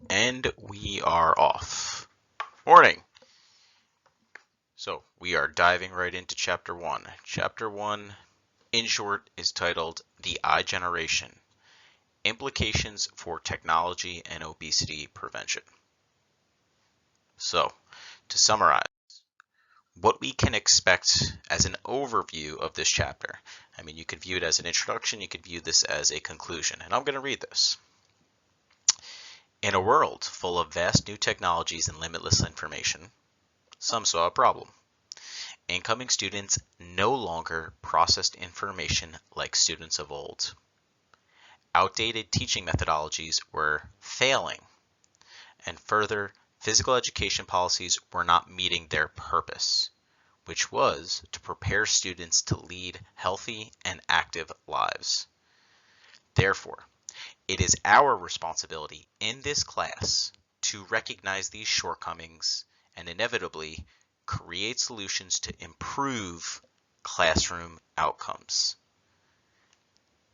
And we are off. Morning! So, we are diving right into Chapter 1. Chapter 1, in short, is titled The iGeneration: Implications for Technology and Obesity Prevention. So, to summarize, what we can expect as an overview of this chapter. I mean, you could view it as an introduction, you could view this as a conclusion, and I'm going to read this. In a world full of vast new technologies and limitless information, some saw a problem. Incoming students no longer processed information like students of old. Outdated teaching methodologies were failing, and further, physical education policies were not meeting their purpose, which was to prepare students to lead healthy and active lives. Therefore, it is our responsibility in this class to recognize these shortcomings and inevitably create solutions to improve classroom outcomes.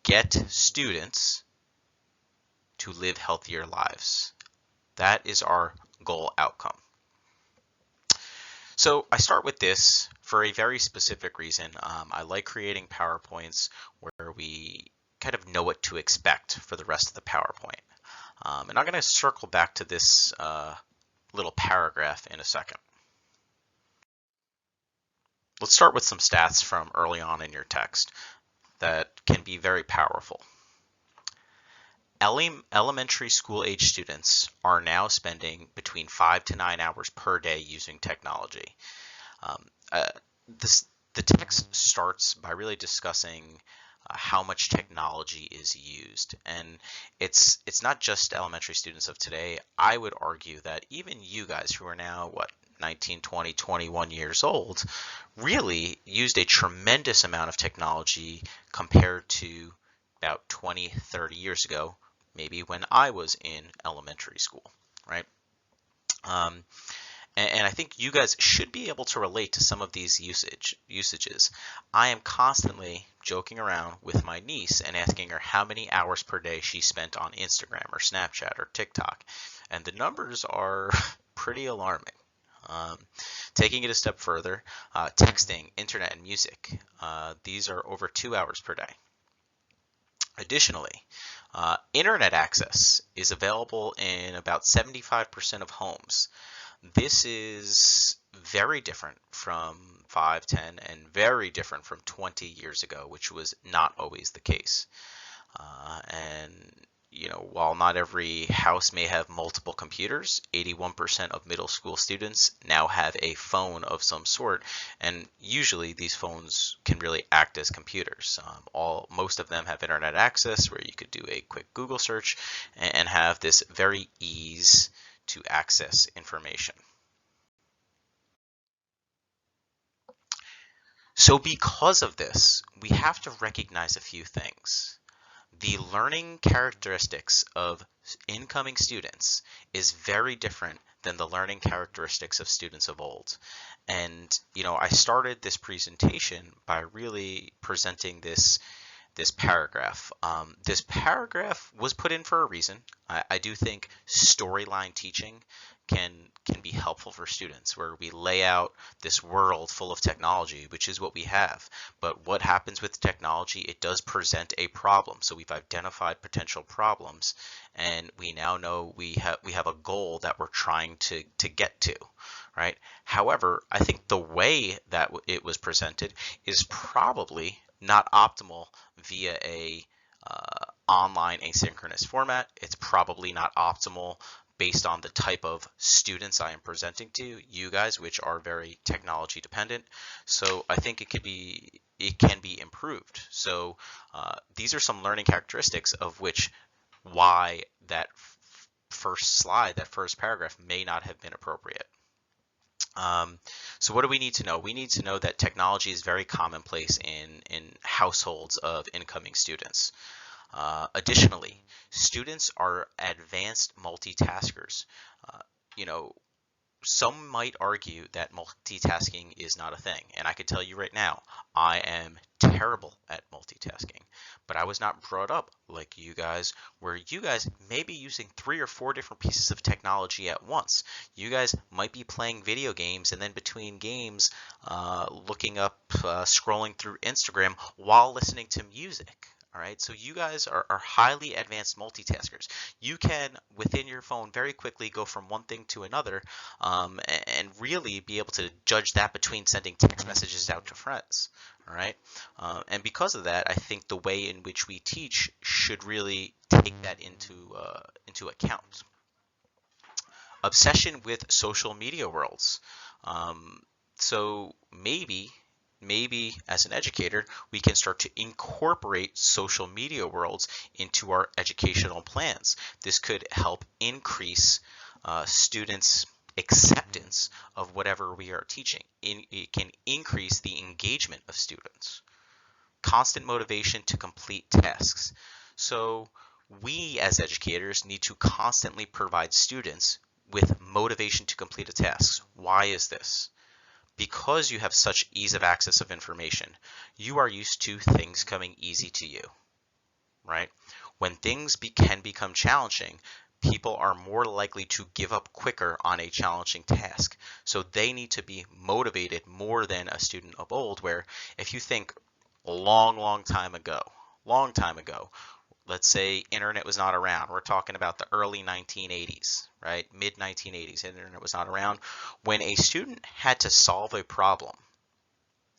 Get students to live healthier lives. That is our goal outcome. So I start with this for a very specific reason. I like creating PowerPoints where we kind of know what to expect for the rest of the PowerPoint. And I'm going to circle back to this little paragraph in a second. Let's start with some stats from early on in your text that can be very powerful. Elementary school age students are now spending between 5 to 9 hours per day using technology. The text starts by really discussing how much technology is used, and it's not just elementary students of today. I would argue that even you guys who are now 19, 20, 21 years old really used a tremendous amount of technology compared to about 20, 30 years ago, maybe when I was in elementary school, right? And I think you guys should be able to relate to some of these usages. I am constantly joking around with my niece and asking her how many hours per day she spent on Instagram or Snapchat or TikTok. And the numbers are pretty alarming. Taking it a step further, texting, internet, and music. These are over 2 hours per day. Additionally, internet access is available in about 75% of homes. This is very different from 5, 10, and very different from 20 years ago, which was not always the case. And while not every house may have multiple computers, 81% of middle school students now have a phone of some sort, and usually these phones can really act as computers. Most of them have internet access where you could do a quick Google search and have this very ease to access information. So because of this, we have to recognize a few things. The learning characteristics of incoming students is very different than the learning characteristics of students of old. And, I started this presentation by really presenting this paragraph. This paragraph was put in for a reason. I do think storyline teaching can be helpful for students, where we lay out this world full of technology, which is what we have. But what happens with technology? It does present a problem. So we've identified potential problems, and we now know we have a goal that we're trying to get to, right? However, I think the way that it was presented is probably not optimal via a online asynchronous format. It's probably not optimal based on the type of students I am presenting to you guys, which are very technology dependent. So I think it can be improved. So these are some learning characteristics of why that first slide, that first paragraph may not have been appropriate. So what do we need to know? We need to know that technology is very commonplace in households of incoming students. Additionally, students are advanced multitaskers. some might argue that multitasking is not a thing, and I could tell you right now, I am terrible at multitasking. But I was not brought up like you guys, where you guys may be using 3 or 4 different pieces of technology at once. You guys might be playing video games and then between games, looking up, scrolling through Instagram while listening to music. All right, so you guys are highly advanced multitaskers. You can, within your phone, very quickly go from one thing to another, and really be able to judge that between sending text messages out to friends. All right, and because of that, I think the way in which we teach should really take that into account. Obsession with social media worlds. So maybe as an educator, we can start to incorporate social media worlds into our educational plans. This could help increase students' acceptance of whatever we are teaching. It can increase the engagement of students. Constant motivation to complete tasks. So we as educators need to constantly provide students with motivation to complete a task. Why is this? Because you have such ease of access of information, you are used to things coming easy to you, right? When things can become challenging, people are more likely to give up quicker on a challenging task. So they need to be motivated more than a student of old, where if you think a long time ago, let's say internet was not around. We're talking about the early 1980s, right? Mid 1980s, internet was not around. When a student had to solve a problem,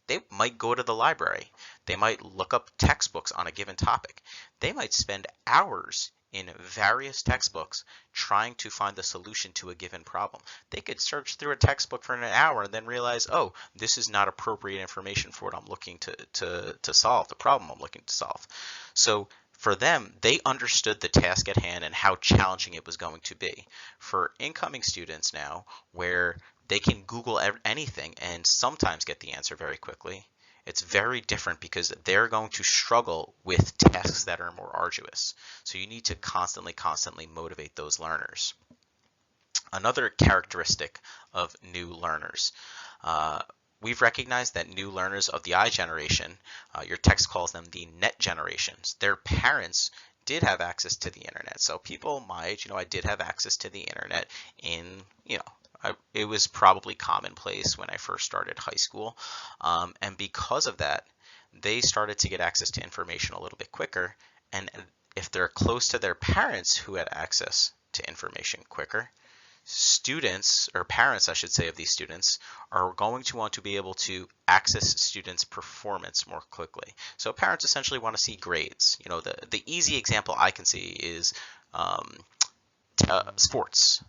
they might go to the library. They might look up textbooks on a given topic. They might spend hours in various textbooks trying to find the solution to a given problem. They could search through a textbook for an hour and then realize, oh, this is not appropriate information for what I'm looking to solve, the problem I'm looking to solve. So for them, they understood the task at hand and how challenging it was going to be. For incoming students now, where they can Google anything and sometimes get the answer very quickly, it's very different because they're going to struggle with tasks that are more arduous. So you need to constantly motivate those learners. Another characteristic of new learners. We've recognized that new learners of the iGeneration, your text calls them the net generations, their parents did have access to the internet. So people my age, I did have access to the internet it was probably commonplace when I first started high school. And because of that, they started to get access to information a little bit quicker. And if they're close to their parents who had access to information quicker, students, or parents I should say, of these students are going to want to be able to access students' performance more quickly. So parents essentially want to see grades. The easy example I can see is sports.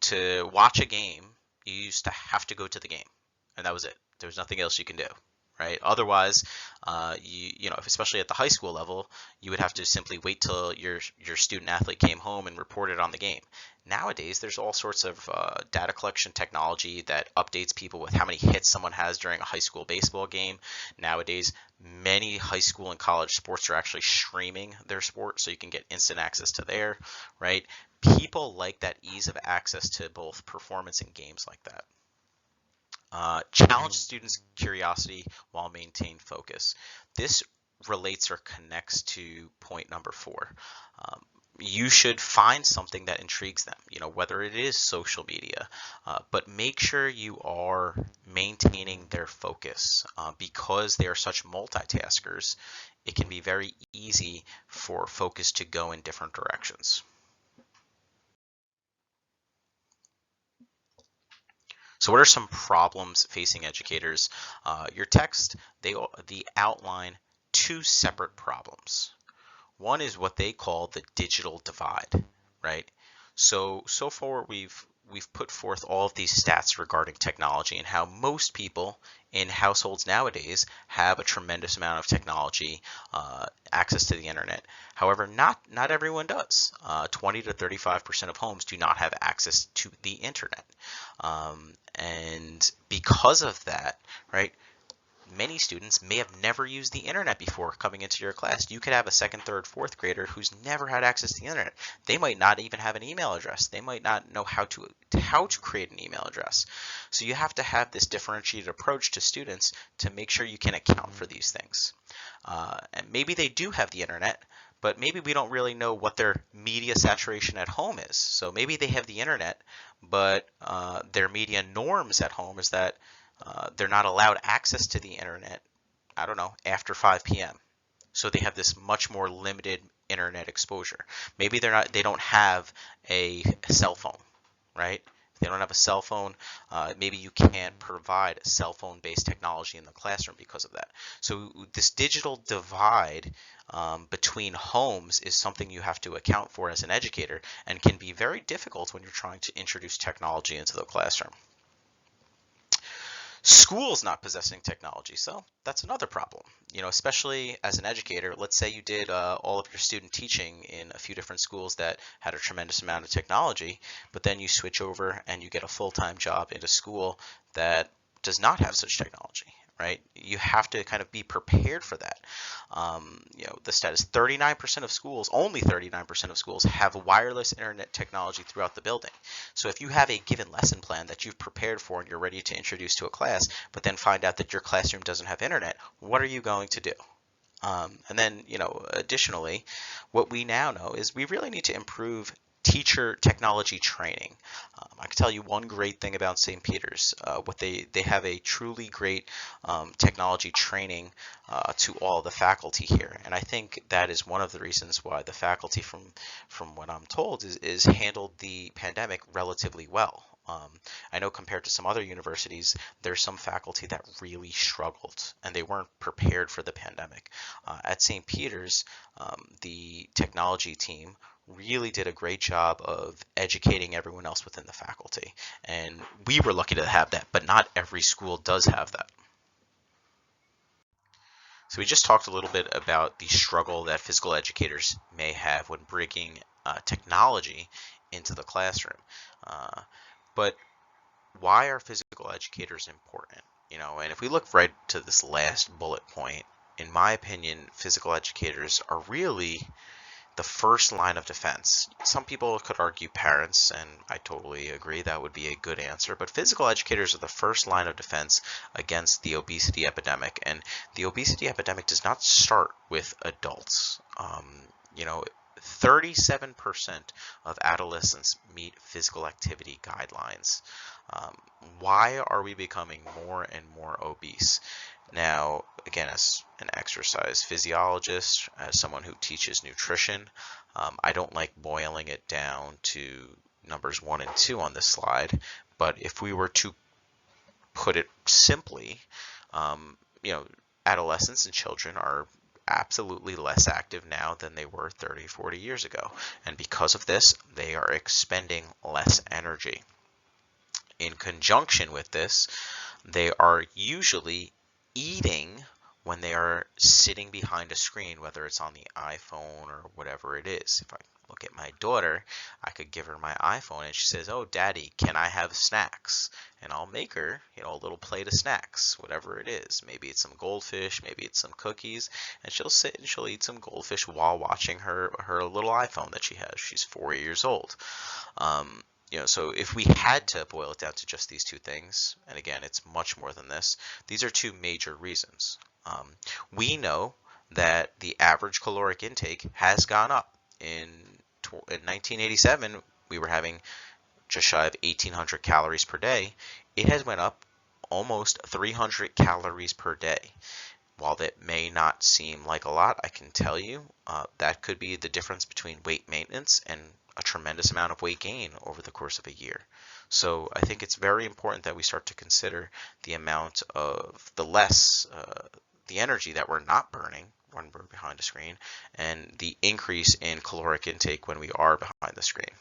To watch a game, you used to have to go to the game, and that was it. There was nothing else you can do, right? Otherwise, especially at the high school level, you would have to simply wait till your student athlete came home and reported on the game. Nowadays, there's all sorts of data collection technology that updates people with how many hits someone has during a high school baseball game. Nowadays, many high school and college sports are actually streaming their sport, so you can get instant access to there, right? People like that ease of access to both performance and games like that. Challenge students' curiosity while maintain focus. This relates or connects to point number 4. You should find something that intrigues them, whether it is social media, but make sure you are maintaining their focus. Because they are such multitaskers, it can be very easy for focus to go in different directions. So what are some problems facing educators? Your text, they outline 2 separate problems. One is what they call the digital divide, right? So far we've put forth all of these stats regarding technology and how most people in households nowadays have a tremendous amount of technology, access to the internet. However, not everyone does. 20 to 35% of homes do not have access to the internet. And because of that, right, many students may have never used the internet before coming into your class. You could have a second, third, fourth grader who's never had access to the internet. They might not even have an email address. They might not know how to create an email address. So you have to have this differentiated approach to students to make sure you can account for these things. And maybe they do have the internet, but maybe we don't really know what their media saturation at home is. So maybe they have the internet, but their media norms at home is that they're not allowed access to the internet, I don't know, after 5 p.m. So they have this much more limited internet exposure. Maybe they don't have a cell phone, right? If they don't have a cell phone, maybe you can't provide cell phone based technology in the classroom because of that. So this digital divide between homes is something you have to account for as an educator, and can be very difficult when you're trying to introduce technology into the classroom. Schools not possessing technology, so that's another problem. Especially as an educator, let's say you did all of your student teaching in a few different schools that had a tremendous amount of technology, but then you switch over and you get a full-time job in a school that does not have such technology, right? You have to kind of be prepared for that. The status 39% of schools, only 39% of schools have wireless internet technology throughout the building. So if you have a given lesson plan that you've prepared for and you're ready to introduce to a class, but then find out that your classroom doesn't have internet, what are you going to do? And then, additionally, what we now know is we really need to improve teacher technology training. I can tell you one great thing about St. Peter's. They have a truly great technology training to all the faculty here, and I think that is one of the reasons why the faculty, from what I'm told, is handled the pandemic relatively well. I know compared to some other universities, there's some faculty that really struggled and they weren't prepared for the pandemic. At St. Peter's, the technology team really did a great job of educating everyone else within the faculty. And we were lucky to have that, but not every school does have that. So we just talked a little bit about the struggle that physical educators may have when bringing technology into the classroom. But why are physical educators important? And if we look right to this last bullet point, in my opinion, physical educators are really the first line of defense. Some people could argue parents, and I totally agree that would be a good answer, but physical educators are the first line of defense against the obesity epidemic. And the obesity epidemic does not start with adults. 37% of adolescents meet physical activity guidelines. Why are we becoming more and more obese? Now, again, as an exercise physiologist, as someone who teaches nutrition, I don't like boiling it down to numbers 1 and 2 on this slide, but if we were to put it simply, adolescents and children are absolutely less active now than they were 30, 40 years ago. And because of this, they are expending less energy. In conjunction with this, they are usually eating when they are sitting behind a screen, whether it's on the iPhone or whatever it is. If I look at my daughter, I could give her my iPhone and she says, "Oh, Daddy, can I have snacks?" And I'll make her, a little plate of snacks, whatever it is. Maybe it's some goldfish, maybe it's some cookies, and she'll sit and she'll eat some goldfish while watching her little iPhone that she has. She's 4 years old. So if we had to boil it down to just these two things, and again, it's much more than this, these are two major reasons. We know that the average caloric intake has gone up. In 1987, we were having just shy of 1,800 calories per day. It has went up almost 300 calories per day. While that may not seem like a lot, I can tell you that could be the difference between weight maintenance and a tremendous amount of weight gain over the course of a year. So I think it's very important that we start to consider the amount of the energy that we're not burning when we're behind a screen, and the increase in caloric intake when we are behind the screen.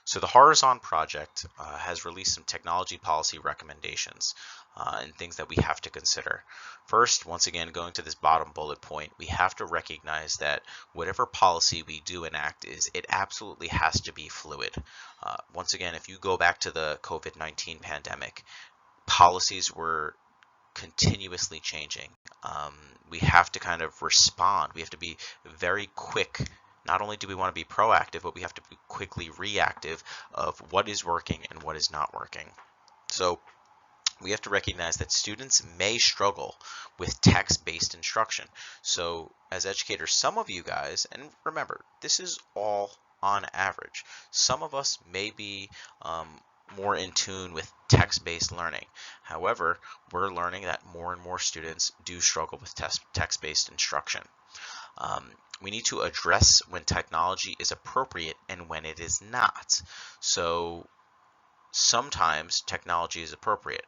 So the Horizon Project has released some technology policy recommendations and things that we have to consider. First, once again, going to this bottom bullet point, we have to recognize that whatever policy we do enact it absolutely has to be fluid. Once again, if you go back to the COVID-19 pandemic, policies were continuously changing. We have to kind of respond. We have to be very quick. Not only do we want to be proactive, but we have to be quickly reactive of what is working and what is not working. So we have to recognize that students may struggle with text-based instruction. So as educators, some of you guys, and remember, this is all on average, some of us may be more in tune with text-based learning. However, we're learning that more and more students do struggle with text-based instruction. We need to address when technology is appropriate and when it is not. So sometimes technology is appropriate.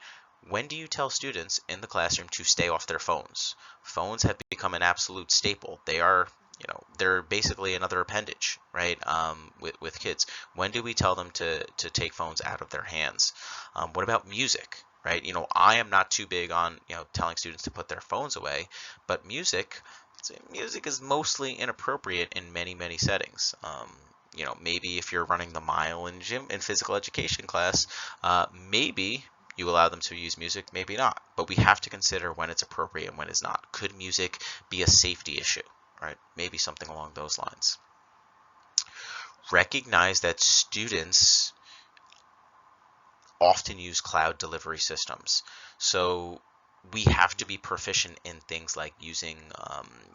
When do you tell students in the classroom to stay off their phones? Phones have become an absolute staple. They are, they're basically another appendage, right? With kids. When do we tell them to take phones out of their hands? What about music, right? I am not too big on, telling students to put their phones away, but music is mostly inappropriate in many settings. Maybe if you're running the mile in physical education class, maybe you allow them to use music, maybe not. But we have to consider when it's appropriate and when it's not. Could music be a safety issue, right? Maybe something along those lines. Recognize that students often use cloud delivery systems. So we have to be proficient in things like using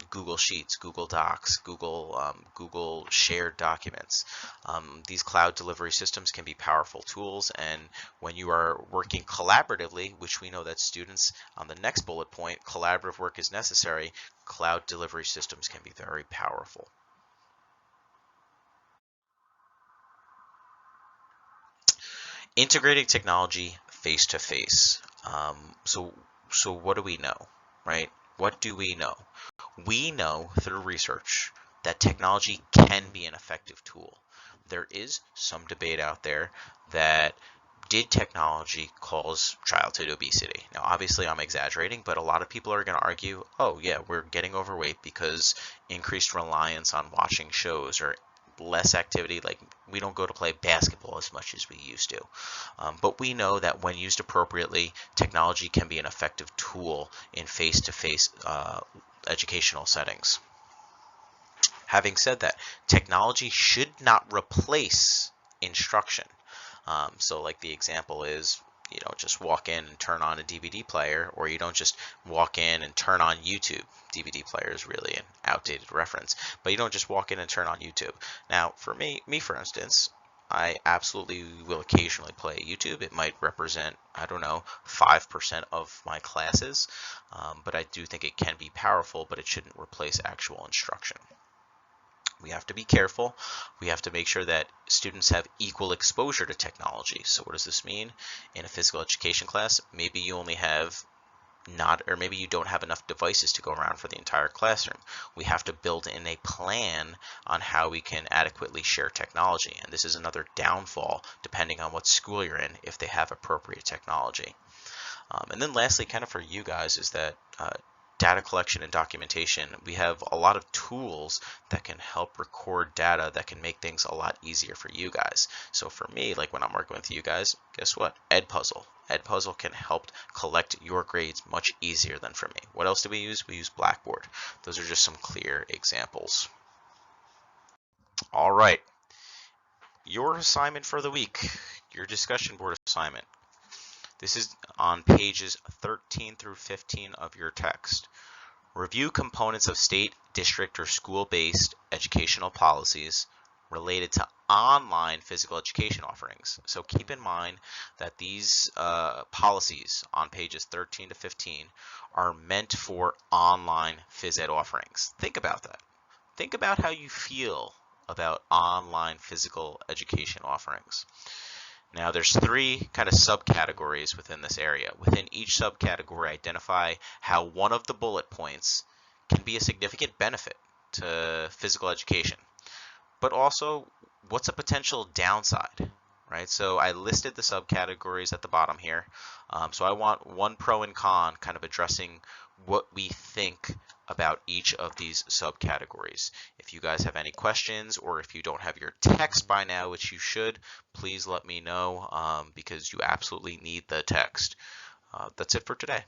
Google Sheets, Google Docs, Google shared documents. These cloud delivery systems can be powerful tools, and when you are working collaboratively, which we know that students on the next bullet point, collaborative work is necessary, cloud delivery systems can be very powerful. Integrating technology face to face. So what do we know, right? What do we know? We know through research that technology can be an effective tool. There is some debate out there that did technology cause childhood obesity? Now, obviously I'm exaggerating, but a lot of people are going to argue, oh yeah, we're getting overweight because increased reliance on watching shows or less activity, like we don't go to play basketball as much as we used to. But we know that when used appropriately, technology can be an effective tool in face-to-face educational settings. Having said that, technology should not replace instruction. So like the example is, you don't just walk in and turn on a DVD player, or you don't just walk in and turn on YouTube. DVD player is really an outdated reference, but you don't just walk in and turn on YouTube. Now, for me for instance, I absolutely will occasionally play YouTube. It might represent, I don't know, 5% of my classes, but I do think it can be powerful, but it shouldn't replace actual instruction. We have to be careful. We have to make sure that students have equal exposure to technology. So what does this mean? In a physical education class, maybe you only have maybe you don't have enough devices to go around for the entire classroom. We have to build in a plan on how we can adequately share technology. And this is another downfall depending on what school you're in, if they have appropriate technology. And then lastly, kind of for you guys, is that data collection and documentation. We have a lot of tools that can help record data that can make things a lot easier for you guys. So for me, like when I'm working with you guys, guess what? Edpuzzle. Edpuzzle can help collect your grades much easier than for me. What else do we use? We use Blackboard. Those are just some clear examples. All right. Your assignment for the week, your discussion board assignment. This is on pages 13 through 15 of your text. Review components of state, district, or school-based educational policies related to online physical education offerings. So keep in mind that these policies on pages 13 to 15 are meant for online phys ed offerings. Think about that. Think about how you feel about online physical education offerings. Now there's three kind of subcategories within this area. Within each subcategory, identify how one of the bullet points can be a significant benefit to physical education, but also what's a potential downside, right? So I listed the subcategories at the bottom here. So I want one pro and con kind of addressing what we think about each of these subcategories. If you guys have any questions, or if you don't have your text by now, which you should, please let me know because you absolutely need the text. That's it for today.